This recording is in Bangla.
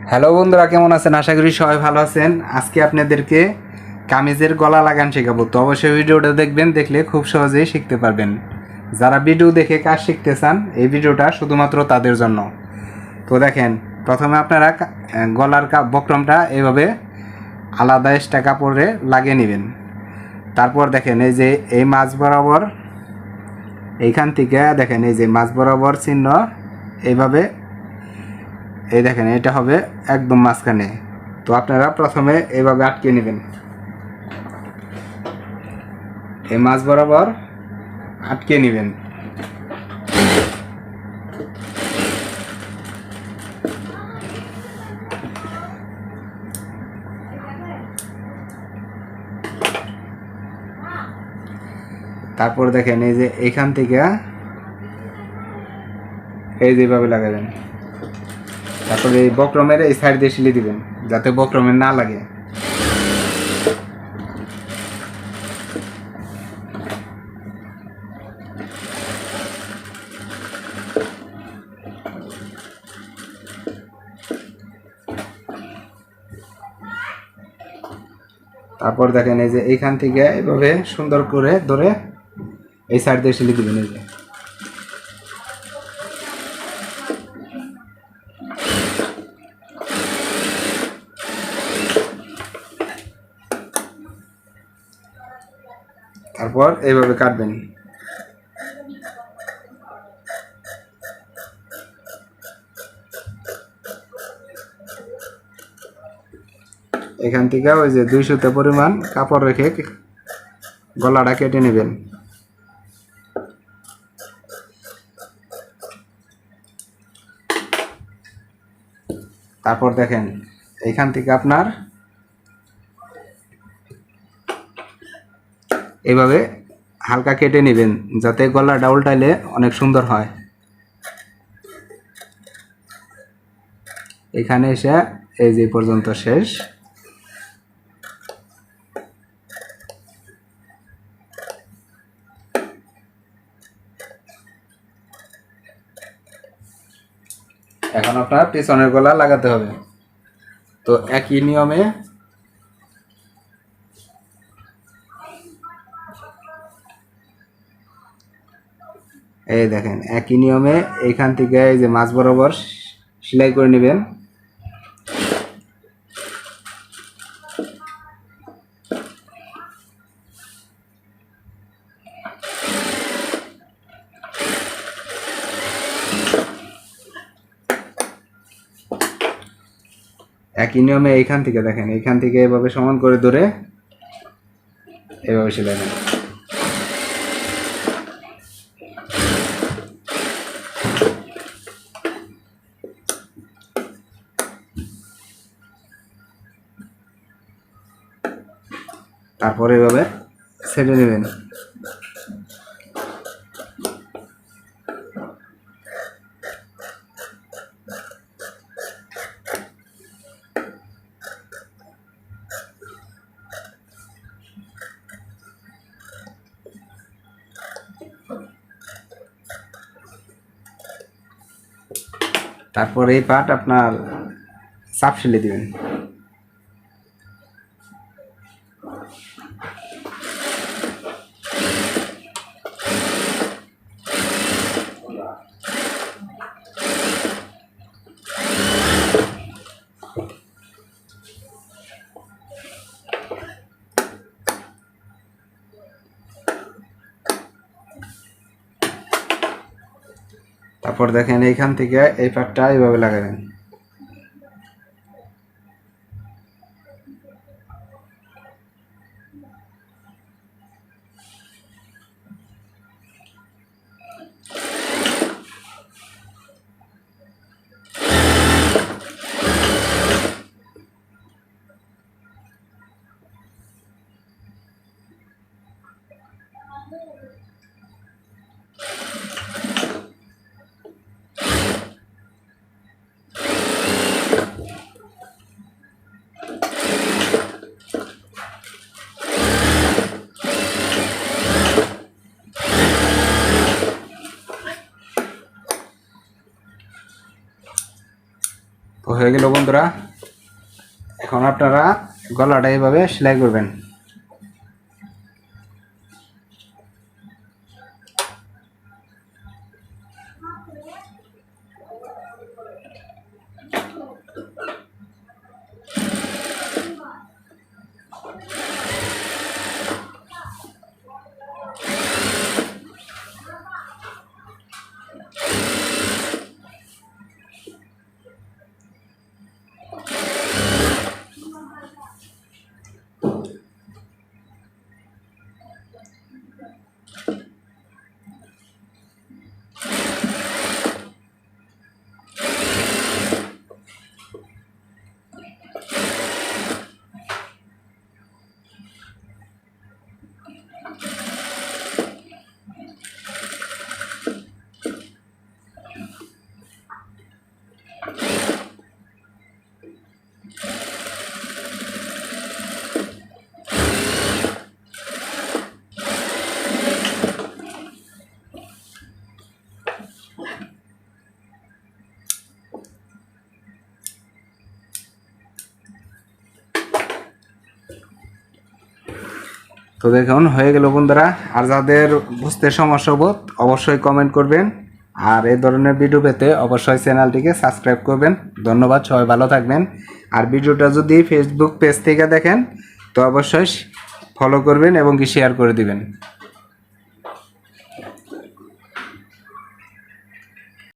হ্যালো বন্ধুরা, কেমন আছেন? আশা করি সবাই ভালো আছেন। আজকে আপনাদেরকে কামিজের গলা লাগান শেখাবো। তো অবশ্যই ভিডিওটা দেখবেন, দেখলে খুব সহজেই শিখতে পারবেন। যারা ভিডিও দেখে কাজ শিখতে চান, এই ভিডিওটা শুধুমাত্র তাদের জন্য। তো দেখেন, প্রথমে আপনারা গলার বক্রমটা এইভাবে আলাদা এক্সট্রা কাপড়ে লাগিয়ে নেবেন। তারপর দেখেন, এই যে এই মাঝ বরাবর, এইখান থেকে দেখেন এই যে মাঝ বরাবর চিহ্ন, এইভাবে এই দেখেন এটা হবে একদম মাঝখানে। তো আপনারা প্রথমে এইভাবে আটকে নেবেন, এই মাঝ বরাবর আটকে নেবেন। তারপর দেখেন এই যে এইখান থেকে এই যেভাবে লাগাবেন। তারপরে এই বক্রমের এই সাইড দিয়ে সিলে দিবেন, যাতে বক্রমের না লাগে। তারপর দেখেন এই যে এইখান থেকে এইভাবে সুন্দর করে ধরে এই সাইড দিয়ে সিলে দিবেন। এই যে তারপর এইভাবে কাটবেন। এখান থেকে ওই যে 200 পরিমাণ কাপড় রেখে গলাটা কেটে নেবেন। তারপর দেখেন এইখান থেকে আপনার এইভাবে হালকা কেটে নেবেন, যাতে গলাটা উল্টাইলে অনেক সুন্দর হয়। এখানে এসে এই যে পর্যন্ত শেষ। এখন আপনার পেছনের গলা লাগাতে হবে। তো একই নিয়মে এই দেখেন একই নিয়মে এইখান থেকে এই যে মাঝ বরাবর সেলাই করে নেবেন। একই নিয়মে এইখান থেকে দেখেন, এইখান থেকে এভাবে সমান করে ধরে এভাবে সেলাই নেবেন। তারপরে এভাবে ছেড়ে নেবেন। তারপর এই পার্ট আপনার চাপ সেলে দিবেন। তারপর দেখেন এইখান থেকে এই পার্টটা এইভাবে লাগাবেন। হয়ে গেল বন্ধুরা। এখন আপনারা গলাটা এইভাবে সেলাই করবেন। তো দেখুন হয়ে গেল বন্ধুরা। আর যাদের বুঝতে সমস্যা হবে অবশ্যই কমেন্ট করবেন, আর এই ধরনের ভিডিও পেতে অবশ্যই চ্যানেলটিকে সাবস্ক্রাইব করবেন। ধন্যবাদ, সবাই ভালো থাকবেন। আর ভিডিওটা যদি ফেসবুক পেজ থেকে দেখেন তো অবশ্যই ফলো করবেন এবং শেয়ার করে দিবেন।